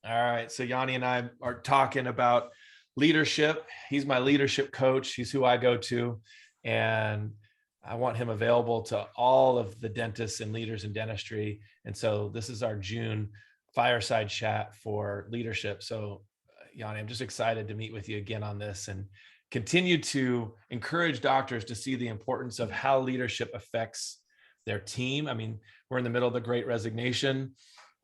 All right. So Yanni and I are talking about leadership. He's my leadership coach. He's who I go to. And I want him available to all of the dentists and leaders in dentistry. And so this is our June fireside chat for leadership. So Yanni, I'm just excited to meet with you again on this and continue to encourage doctors to see the importance of how leadership affects their team. I mean, we're in the middle of the Great Resignation.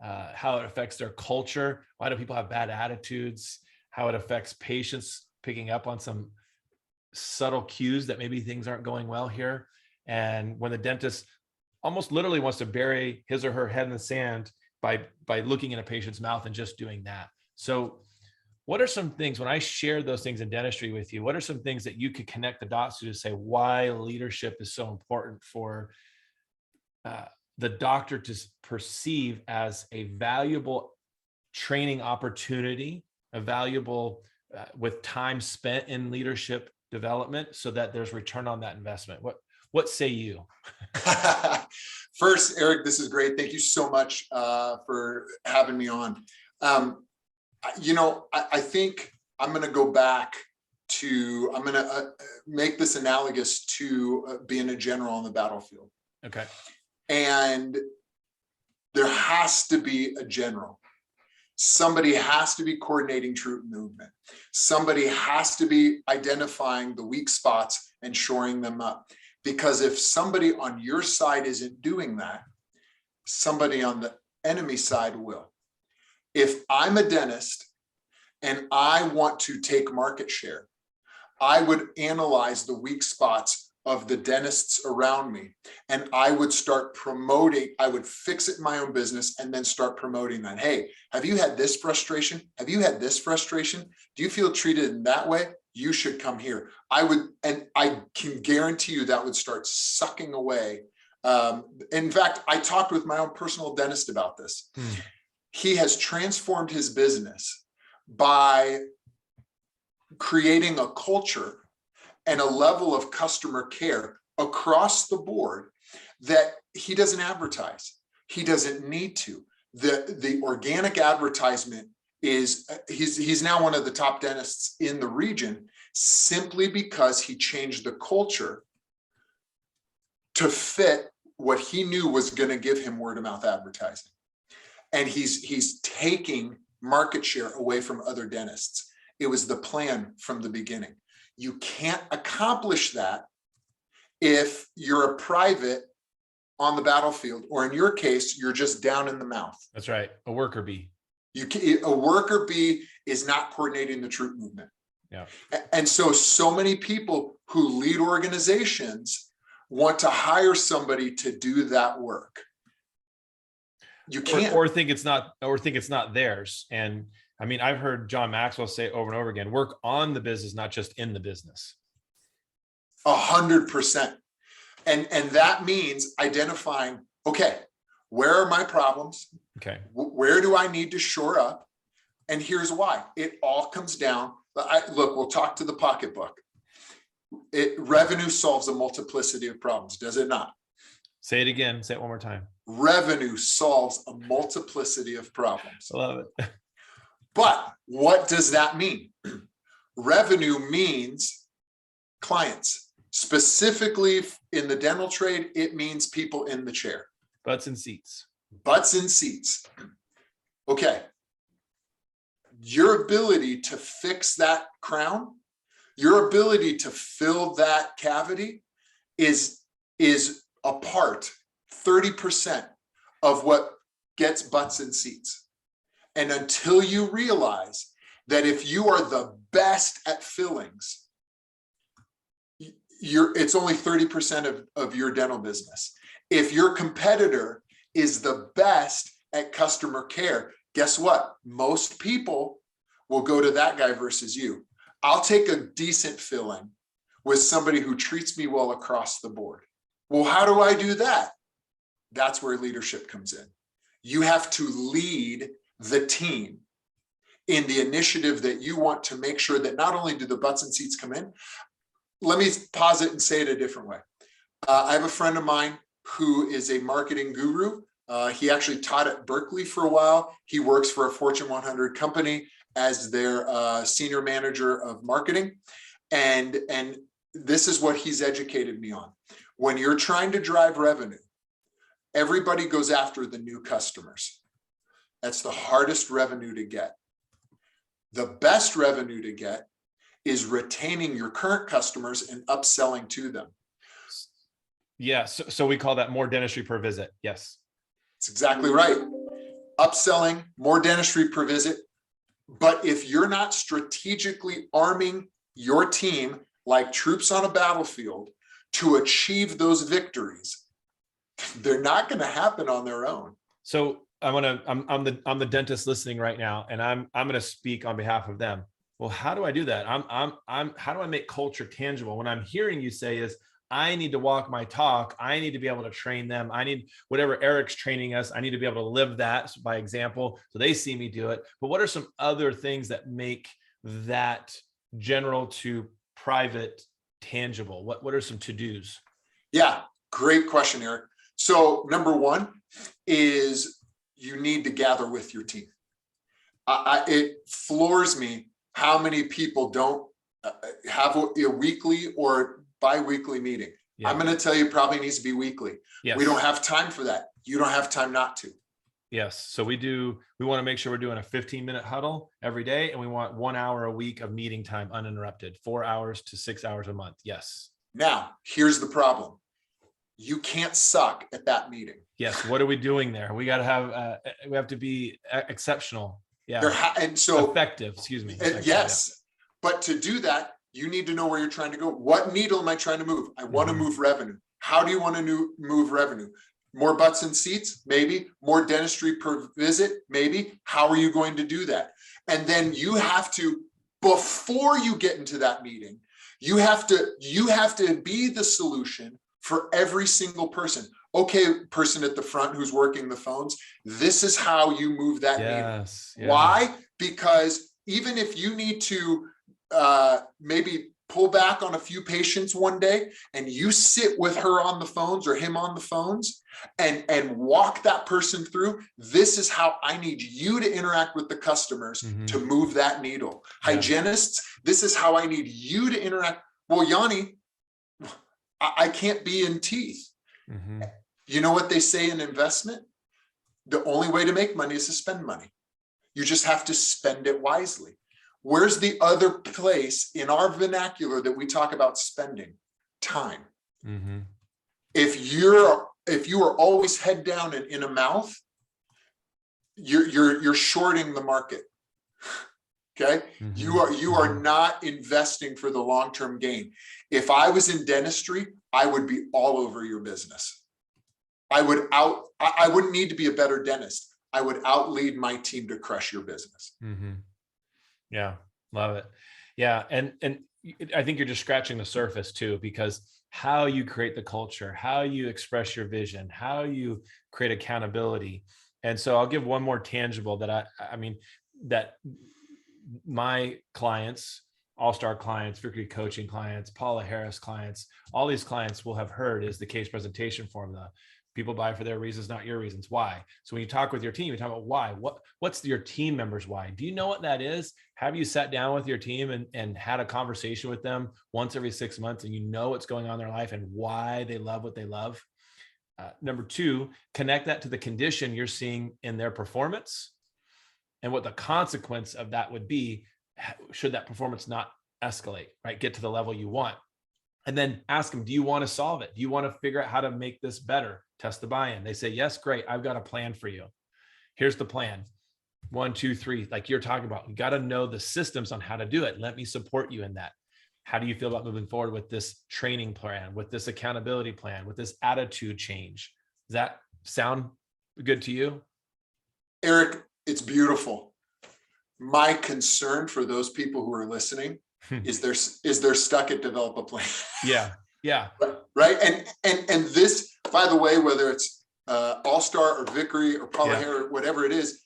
How it affects their culture. Why do people have bad attitudes? How it affects patients picking up on some subtle cues that maybe things aren't going well here. And when the dentist almost literally wants to bury his or her head in the sand by looking in a patient's mouth and just doing that. So what are some things, when I share those things in dentistry with you, what are some things that you could connect the dots to say why leadership is so important for the doctor to perceive as a valuable training opportunity, a valuable with time spent in leadership development, so that there's return on that investment? What say you? First, Eric, this is great. Thank you so much for having me on. I think I'm going to go back to, I'm going to make this analogous to being a general on the battlefield. Okay. And there has to be a general. Somebody has to be coordinating troop movement. Somebody has to be identifying the weak spots and shoring them up. Because if somebody on your side isn't doing that, somebody on the enemy side will. If I'm a dentist and I want to take market share, I would analyze the weak spots of the dentists around me, and I would start promoting. I would fix it in my own business and then start promoting that. Hey, have you had this frustration? Have you had this frustration? Do you feel treated in that way? You should come here. I would, and I can guarantee you that would start sucking away. In fact, I talked with my own personal dentist about this. He has transformed his business by creating a culture and a level of customer care across the board that he doesn't advertise. He doesn't need to. The organic advertisement is, he's now one of the top dentists in the region simply because he changed the culture to fit what he knew was going to give him word of mouth advertising. And he's taking market share away from other dentists. It was the plan from the beginning. You can't accomplish that if you're a private on the battlefield, or in your case, you're just down in the mouth. That's right. A worker bee. A worker bee is not coordinating the troop movement. Yeah. And so many people who lead organizations want to hire somebody to do that work. You can't. Or think it's not theirs. And I mean, I've heard John Maxwell say over and over again, work on the business, not just in the business. 100%. And that means identifying, okay, where are my problems? Okay. Where do I need to shore up? And here's why. It all comes down. Look, we'll talk to the pocketbook. Revenue solves a multiplicity of problems, does it not? Say it again. Say it one more time. Revenue solves a multiplicity of problems. I love it. But what does that mean? Revenue means clients. Specifically in the dental trade, it means people in the chair. Butts and seats. Butts and seats. Okay. Your ability to fix that crown, your ability to fill that cavity is a part, 30% of what gets butts and seats. And until you realize that if you are the best at fillings, it's only 30% of your dental business. If your competitor is the best at customer care, guess what? Most people will go to that guy versus you. I'll take a decent filling with somebody who treats me well across the board. Well, how do I do that? That's where leadership comes in. You have to lead the team in the initiative that you want to make sure that not only do the butts and seats come in. Let me pause it and say it a different way. I have a friend of mine who is a marketing guru. He actually taught at Berkeley for a while. He works for a Fortune 100 company as their senior manager of marketing. And this is what he's educated me on. When you're trying to drive revenue, everybody goes after the new customers. That's the hardest revenue to get. The best revenue to get is retaining your current customers and upselling to them. Yeah. So we call that more dentistry per visit. Yes. That's exactly right. Upselling, more dentistry per visit. But if you're not strategically arming your team like troops on a battlefield to achieve those victories, they're not going to happen on their own. So I'm the dentist listening right now, and I'm going to speak on behalf of them. Well, how do I do that? How do I make culture tangible? What I'm hearing you say is, I need to walk my talk. I need to be able to train them. I need whatever Eric's training us. I need to be able to live that by example, so they see me do it. But what are some other things that make that general to private tangible? What are some to-dos? Yeah, great question, Eric. So number one is you need to gather with your team. It floors me how many people don't have a weekly or bi-weekly meeting. Yeah. I'm going to tell you, probably needs to be weekly. Yes. We don't have time for that. You don't have time not to. Yes. So we want to make sure we're doing a 15-minute huddle every day. And we want 1 hour a week of meeting time uninterrupted, 4 hours to 6 hours a month. Yes. Now, here's the problem. You can't suck at that meeting. Yes. What are we doing there? We got to have, we have to be exceptional. Yeah. And so effective, excuse me. Yes. Yeah. But to do that, you need to know where you're trying to go. What needle am I trying to move? I want to move revenue. How do you want to move revenue? More butts and seats? Maybe. More dentistry per visit? Maybe. How are you going to do that? And then you have to, before you get into that meeting, you have to be the solution for every single person. Okay, person at the front who's working the phones, this is how you move that needle. Yeah. Why? Because even if you need to maybe pull back on a few patients one day, and you sit with her on the phones or him on the phones and walk that person through, this is how I need you to interact with the customers to move that needle. Yeah. Hygienists, this is how I need you to interact. Well, Yanni, I can't be in teeth. You know what they say in investment? The only way to make money is to spend money. You just have to spend it wisely. Where's the other place in our vernacular that we talk about spending? Time. If you are always head down and in a mouth, you're shorting the market. Okay. You are not investing for the long-term gain. If I was in dentistry, I would be all over your business. I wouldn't need to be a better dentist. I would outlead my team to crush your business. Yeah. Love it. Yeah. And I think you're just scratching the surface too, because how you create the culture, how you express your vision, how you create accountability. And so I'll give one more tangible that that my clients, All-Star clients, Victory Coaching clients, Paula Harris clients, all these clients will have heard is the case presentation formula. People buy for their reasons, not your reasons. Why? So when you talk with your team, you talk about why. What's your team members' why? Do you know what that is? Have you sat down with your team and had a conversation with them once every 6 months, and you know what's going on in their life and why they love what they love? Number two, connect that to the condition you're seeing in their performance and what the consequence of that would be should that performance not escalate, right? Get to the level you want. And then ask them, do you want to solve it? Do you want to figure out how to make this better? Test the buy-in. They say, yes, great. I've got a plan for you. Here's the plan. 1, 2, 3, like you're talking about. You got to know the systems on how to do it. Let me support you in that. How do you feel about moving forward with this training plan, with this accountability plan, with this attitude change? Does that sound good to you? Eric, it's beautiful. My concern for those people who are listening is they're stuck at develop a plan. Yeah. Right. And this, by the way, whether it's All-Star or Victory or Paula Harris, whatever it is,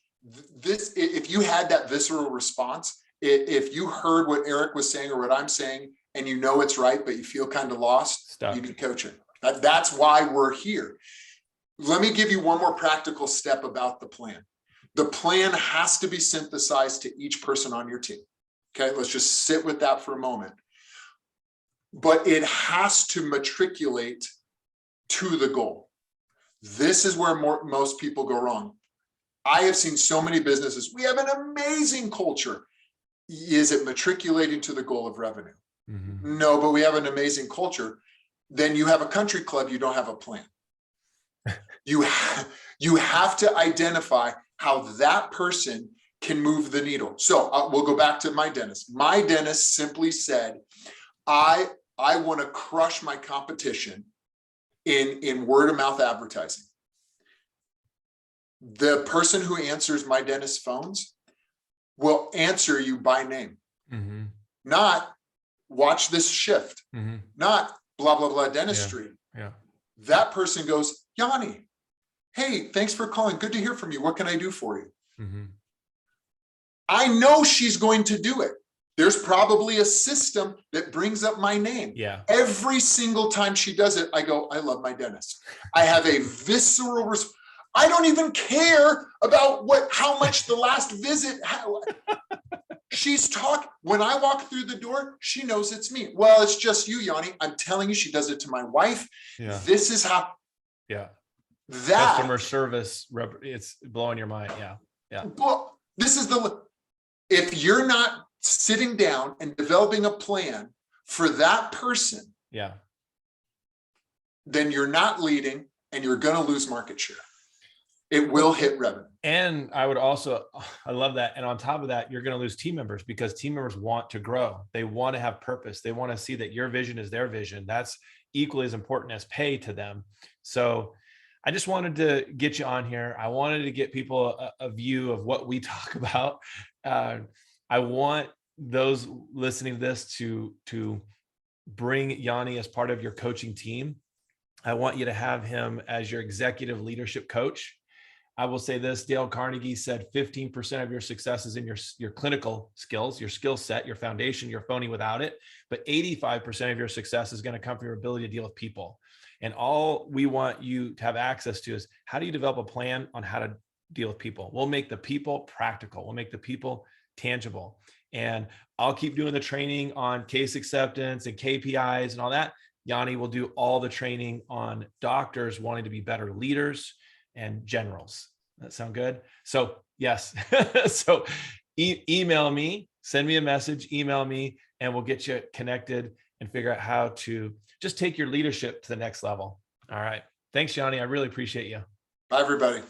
this, if you had that visceral response, if you heard what Eric was saying or what I'm saying, and you know it's right, but you feel kind of lost, you need coaching. That's why we're here. Let me give you one more practical step about the plan. The plan has to be synthesized to each person on your team. Okay, let's just sit with that for a moment. But it has to matriculate to the goal. This is where most people go wrong. I have seen so many businesses, we have an amazing culture. Is it matriculating to the goal of revenue? Mm-hmm. No, but we have an amazing culture. Then you have a country club, you don't have a plan. You have to identify how that person can move the needle. So we'll go back to my dentist. My dentist simply said, I want to crush my competition in word of mouth advertising. The person who answers my dentist's phones will answer you by name, mm-hmm. Not watch this shift, mm-hmm. Not blah, blah, blah dentistry. Yeah. That person goes, Yanni, hey, thanks for calling. Good to hear from you. What can I do for you? Mm-hmm. I know she's going to do it. There's probably a system that brings up my name. Yeah. Every single time she does it, I go, I love my dentist. I have a visceral response. I don't even care about how much the last visit. She's talking. When I walk through the door, she knows it's me. Well, it's just you, Yanni. I'm telling you, she does it to my wife. Yeah. This is how. Yeah. That customer service. It's blowing your mind. Yeah. Yeah. Well, if you're not sitting down and developing a plan for that person, yeah, then you're not leading and you're going to lose market share. It will hit revenue. And I love that. And on top of that, you're going to lose team members because team members want to grow. They want to have purpose. They want to see that your vision is their vision. That's equally as important as pay to them. So I just wanted to get you on here. I wanted to get people a view of what we talk about. I want those listening to this to bring Yanni as part of your coaching team. I want you to have him as your executive leadership coach. I will say this, Dale Carnegie said 15% of your success is in your clinical skills, your skill set, your foundation, you're phoning without it, but 85% of your success is going to come from your ability to deal with people. And all we want you to have access to is how do you develop a plan on how to deal with people? We'll make the people practical. We'll make the people tangible. And I'll keep doing the training on case acceptance and KPIs and all that. Yanni will do all the training on doctors wanting to be better leaders and generals. That sound good? So yes. So email me, send me a message, email me, and we'll get you connected and figure out how to just take your leadership to the next level. All right. Thanks, Yanni. I really appreciate you. Bye, everybody.